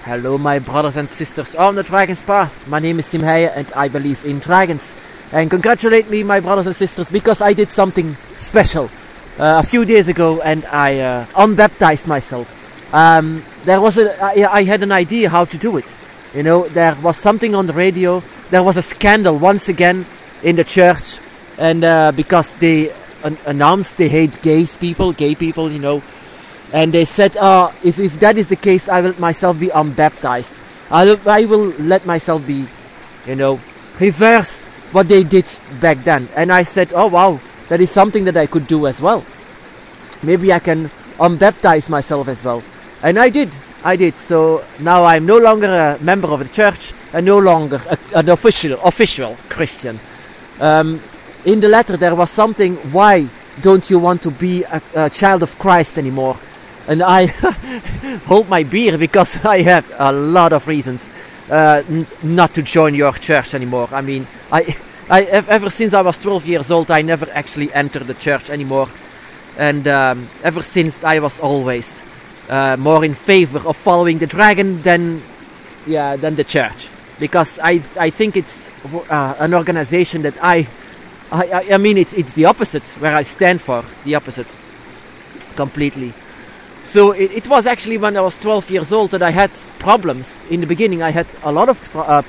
Hello my brothers and sisters on the Dragon's Path. My name is Tim Heijen and I believe in dragons. And congratulate me my brothers and sisters because I did something special a few days ago and I unbaptized myself. I had an idea how to do it. You know, there was something on the radio, there was a scandal once again in the church, and because they announced they hate gay people, you know. And they said, if that is the case, I will myself be unbaptized. I will let myself be, you know, reverse what they did back then. And I said, oh wow, that is something that I could do as well. Maybe I can unbaptize myself as well. And I did. So now I'm no longer a member of the church and no longer an official Christian. In the letter there was something, why don't you want to be a child of Christ anymore? And I hold my beer because I have a lot of reasons not to join your church anymore. I mean, ever since I was 12 years old, I never actually entered the church anymore. And ever since I was always more in favor of following the dragon than the church. Because I think it's an organization that I mean, it's the opposite where I stand for, the opposite completely. So it was actually when I was 12 years old that I had problems. In the beginning I had a lot of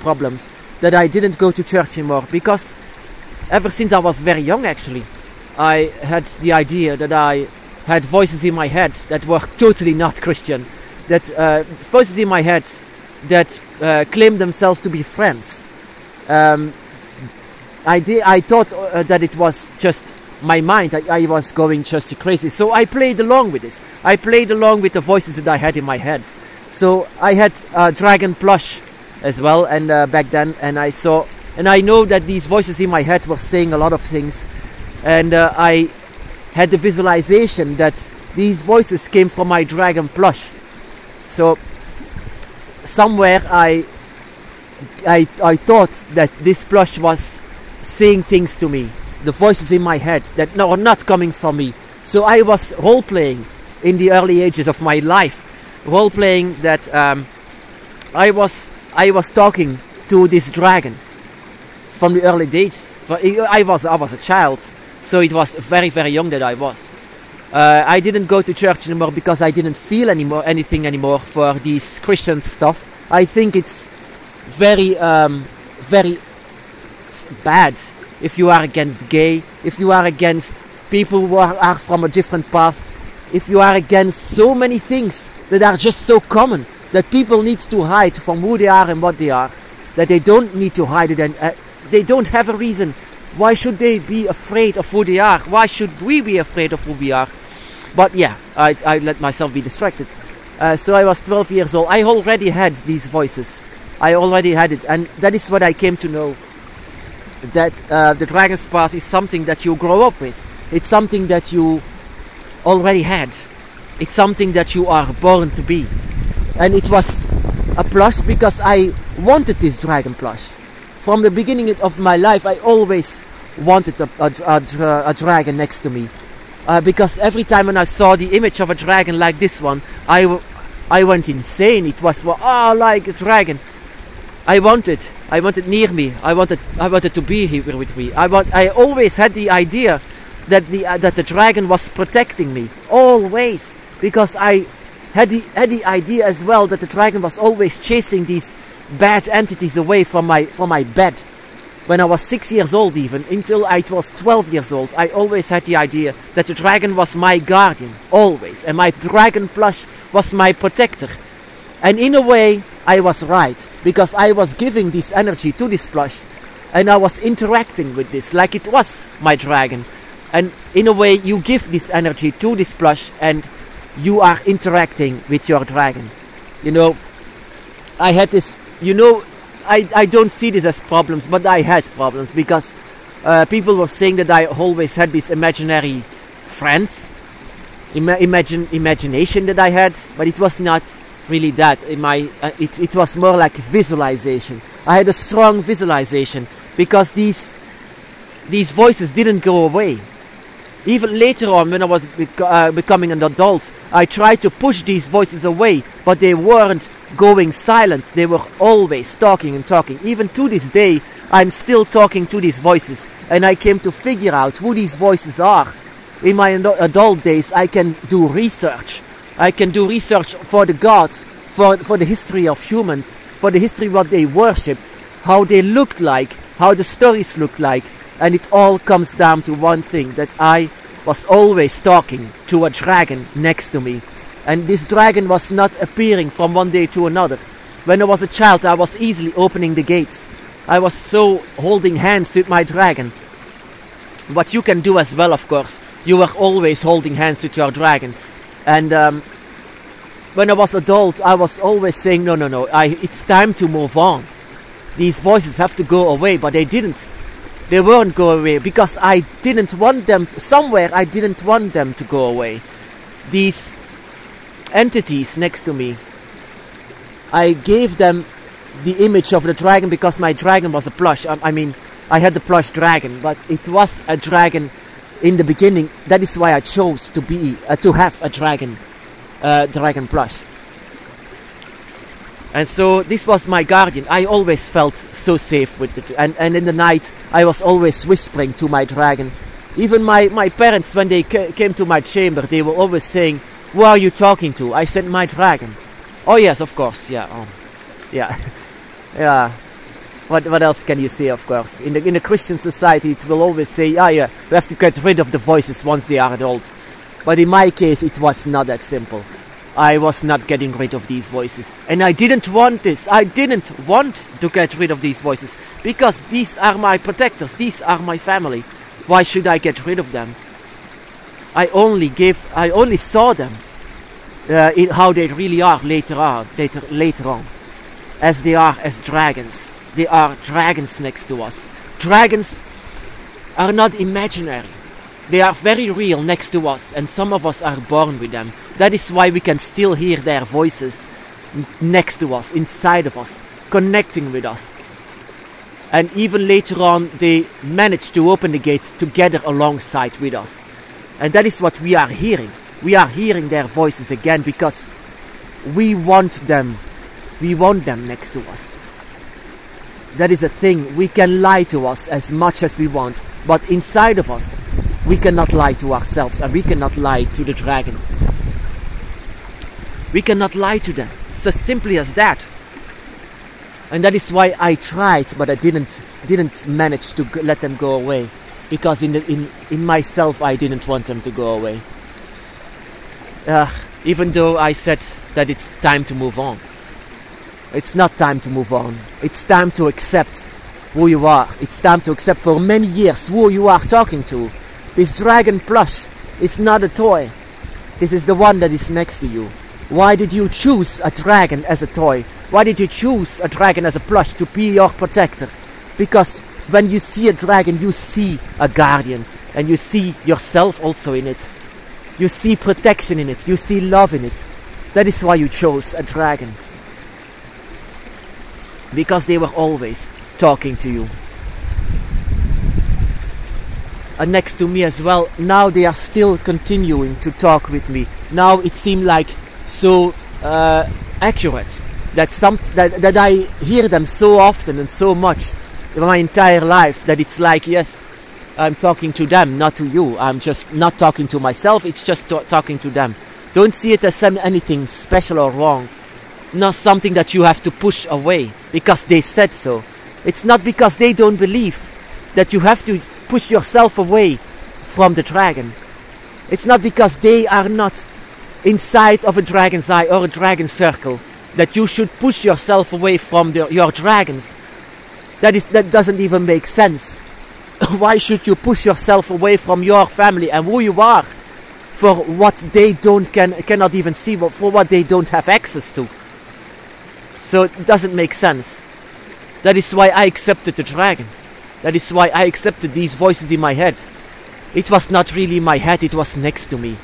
problems that I didn't go to church anymore, because ever since I was very young actually I had the idea that I had voices in my head that were totally not Christian, that voices in my head that claimed themselves to be friends. I thought that it was just my mind. I was going just crazy. So I played along with this. I played along with the voices that I had in my head. So I had a dragon plush as well, and back then, and I know that these voices in my head were saying a lot of things, and I had the visualization that these voices came from my dragon plush. So somewhere I thought that this plush was saying things to me, the voices in my head that are not coming from me. So I was role-playing in the early ages of my life, role-playing that I was talking to this dragon from the early days. I was a child, so it was very, very young that I was. I didn't go to church anymore because I didn't feel anything anymore for these Christian stuff. I think it's very, very bad if you are against gay, if you are against people who are from a different path, if you are against so many things that are just so common that people need to hide from who they are and what they are, that they don't need to hide it, and they don't have a reason. Why should they be afraid of who they are? Why should we be afraid of who we are? But yeah, I let myself be distracted. So I was 12 years old. I already had these voices. I already had it, and that is what I came to know. That the Dragon's Path is something that you grow up with. It's something that you already had. It's something that you are born to be. And it was a plush because I wanted this dragon plush. From the beginning of my life, I always wanted a dragon next to me. Because every time when I saw the image of a dragon like this one, I went insane. It was, oh, like a dragon. I wanted near me. I wanted to be here with me. I always had the idea that the dragon was protecting me, always, because I had the idea as well that the dragon was always chasing these bad entities away from my bed. When I was 6 years old, even until I was 12 years old, I always had the idea that the dragon was my guardian, always, and my dragon plush was my protector. And in a way, I was right, because I was giving this energy to this plush, and I was interacting with this like it was my dragon. And in a way, you give this energy to this plush, and you are interacting with your dragon. You know, I had this, you know, I don't see this as problems, but I had problems, because people were saying that I always had these imaginary friends, imagination that I had, but it was not really that. It was more like visualization. I had a strong visualization because these voices didn't go away. Even later on, when I was becoming an adult, I tried to push these voices away, but they weren't going silent. They were always talking and talking. Even to this day, I'm still talking to these voices, and I came to figure out who these voices are. In my adult days, I can do research. I can do research for the gods, for the history of humans, for the history of what they worshipped, how they looked like, how the stories looked like, and it all comes down to one thing, that I was always talking to a dragon next to me. And this dragon was not appearing from one day to another. When I was a child, I was easily opening the gates. I was so holding hands with my dragon. What you can do as well, of course. You were always holding hands with your dragon. And when I was adult, I was always saying, no, it's time to move on. These voices have to go away, but they didn't. They won't go away because I didn't want them I didn't want them to go away. These entities next to me, I gave them the image of the dragon because my dragon was a plush. I mean, I had the plush dragon, but it was a dragon in the beginning. That is why I chose to have a dragon plush. And so this was my guardian. I always felt so safe with it. And in the night, I was always whispering to my dragon. Even my parents, when they came to my chamber, they were always saying, "Who are you talking to?" I said, "My dragon." "Oh yes, of course, yeah, yeah, yeah." What else can you say? Of course, in the Christian society, it will always say, yeah, we have to get rid of the voices once they are adult. But in my case, it was not that simple. I was not getting rid of these voices, and I didn't want this. I didn't want to get rid of these voices because these are my protectors. These are my family. Why should I get rid of them? I only saw them in how they really are later on, as they are as dragons. They are dragons next to us. Dragons are not imaginary. They are very real next to us, and some of us are born with them. That is why we can still hear their voices next to us, inside of us, connecting with us. And even later on, they manage to open the gates together alongside with us. And that is what we are hearing. We are hearing their voices again because we want them. We want them next to us. That is a thing. We can lie to us as much as we want, but inside of us, we cannot lie to ourselves, and we cannot lie to the dragon. We cannot lie to them. It's as simply as that. And that is why I tried, but I didn't manage to let them go away, because in myself I didn't want them to go away. Even though I said that it's time to move on. It's not time to move on. It's time to accept who you are. It's time to accept for many years who you are talking to. This dragon plush is not a toy. This is the one that is next to you. Why did you choose a dragon as a toy? Why did you choose a dragon as a plush to be your protector? Because when you see a dragon, you see a guardian, and you see yourself also in it. You see protection in it. You see love in it. That is why you chose a dragon. Because they were always talking to you. And next to me as well, now they are still continuing to talk with me. Now it seemed like so accurate that I hear them so often and so much in my entire life that it's like, yes, I'm talking to them, not to you. I'm just not talking to myself, it's just talking to them. Don't see it as anything special or wrong. Not something that you have to push away because they said so. It's not because they don't believe that you have to push yourself away from the dragon. It's not because they are not inside of a dragon's eye or a dragon circle that you should push yourself away from your dragons. That doesn't even make sense. Why should you push yourself away from your family and who you are for what they cannot even see, for what they don't have access to? So it doesn't make sense. That is why I accepted the dragon. That is why I accepted these voices in my head. It was not really in my head, it was next to me.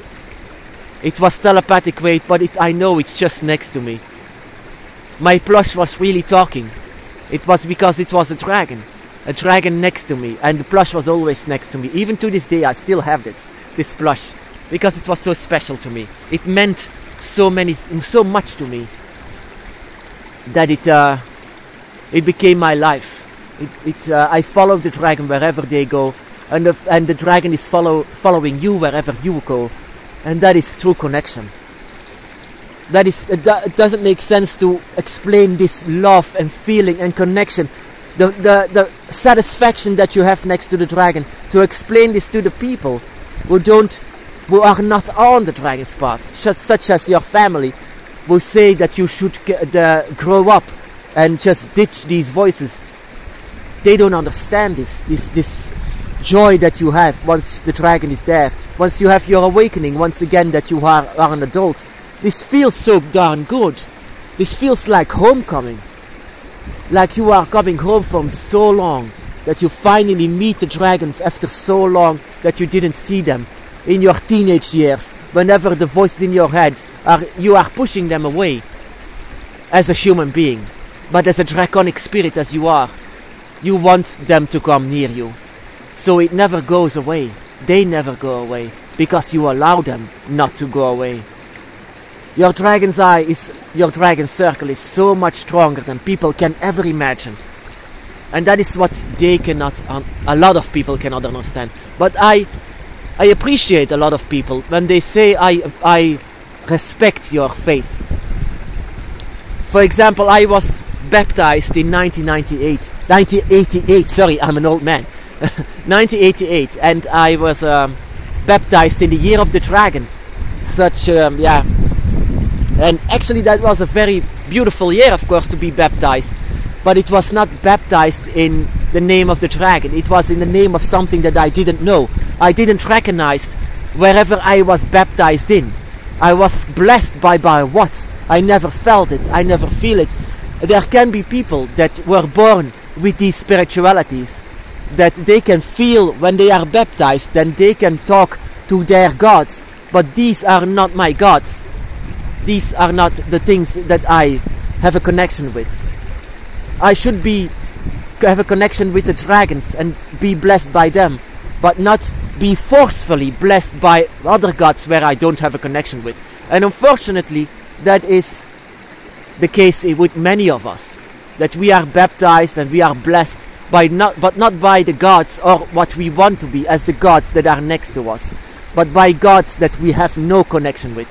It was telepathic weight, but I know it's just next to me. My plush was really talking. It was because it was a dragon next to me, and the plush was always next to me. Even to this day I still have this. this plush, because it was so special to me. It meant so much to me that it became my life. I follow the dragon wherever they go, and the dragon is following you wherever you go, and that is true connection. It doesn't make sense to explain this love and feeling and connection, the satisfaction that you have next to the dragon, to explain this to the people who are not on the dragon's path, such as your family, who say that you should grow up and just ditch these voices. They don't understand this joy that you have once the dragon is there, once you have your awakening once again that you are an adult. This feels so darn good. This feels like homecoming, like you are coming home from so long, that you finally meet the dragon after so long that you didn't see them in your teenage years, whenever the voices in your head you are pushing them away as a human being. But as a draconic spirit as you are, you want them to come near you. So it never goes away. They never go away, because you allow them not to go away. Your dragon's eye your dragon circle is so much stronger than people can ever imagine. And that is what a lot of people cannot understand. But I appreciate a lot of people when they say, I respect your faith. For example, I was baptized in 1988, sorry, I'm an old man. 1988, and I was baptized in the year of the dragon. And actually that was a very beautiful year, of course, to be baptized. But it was not baptized in the name of the dragon. It was in the name of something that I didn't know. I didn't recognize wherever I was baptized in. I was blessed by what? I never felt it. I never feel it. There can be people that were born with these spiritualities, that they can feel when they are baptized, then they can talk to their gods. But these are not my gods. These are not the things that I have a connection with. I should have a connection with the dragons and be blessed by them, but not be forcefully blessed by other gods where I don't have a connection with. And unfortunately, that is the case with many of us, that we are baptized and we are blessed but not by the gods or what we want to be as the gods that are next to us, but by gods that we have no connection with.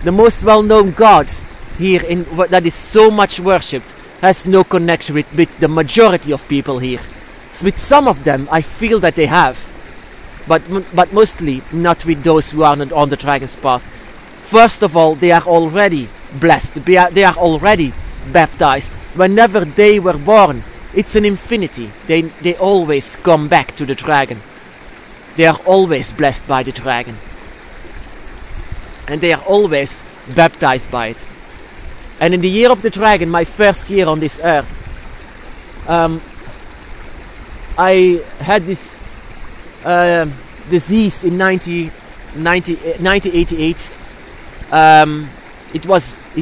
The most well-known god here that is so much worshipped has no connection with the majority of people here. So with some of them I feel that they have, but mostly not with those who are not on the dragon's path. First of all, they are already blessed, they are already baptized. Whenever they were born, it's an infinity. They always come back to the dragon. They are always blessed by the dragon. And they are always baptized by it. And in the year of the dragon, my first year on this earth, I had this disease in 1988. It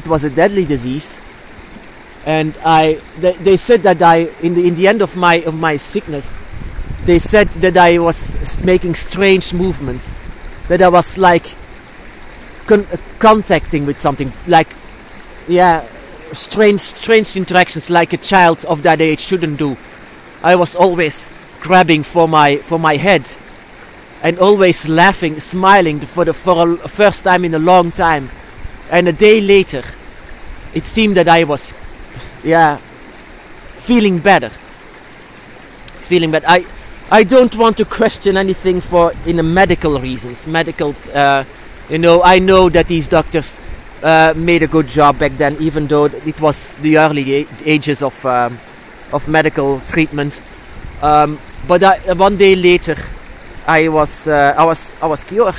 was a deadly disease, and they said that in the end of my sickness, they said that I was making strange movements, that I was like contacting with something, like strange interactions, like a child of that age shouldn't do. I was always grabbing for my head and always laughing, smiling for the first time in a long time. And a day later, it seemed that I was feeling better. I don't want to question anything in the medical reasons. I know that these doctors made a good job back then, even though it was the early ages of medical treatment. But one day later, I was cured,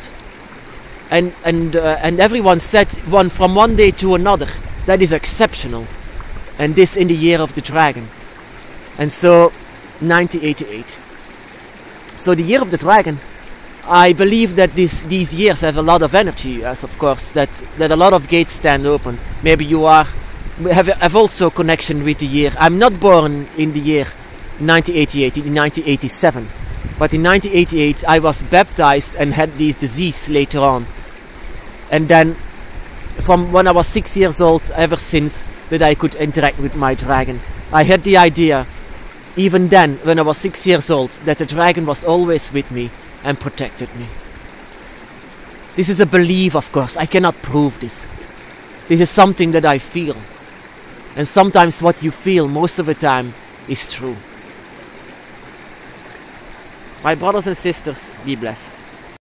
and everyone said from one day to another, that is exceptional, and this in the year of the dragon. And so 1988. So the year of the dragon, I believe that these years have a lot of energy, as of course that a lot of gates stand open. Maybe you have also connection with the year. I'm not born in the year 1988, in 1987. But in 1988 I was baptized and had this disease later on. And then from when I was 6 years old, ever since, that I could interact with my dragon. I had the idea, even then, when I was 6 years old, that the dragon was always with me and protected me. This is a belief, of course. I cannot prove this. This is something that I feel. And sometimes what you feel most of the time is true. My brothers and sisters, be blessed.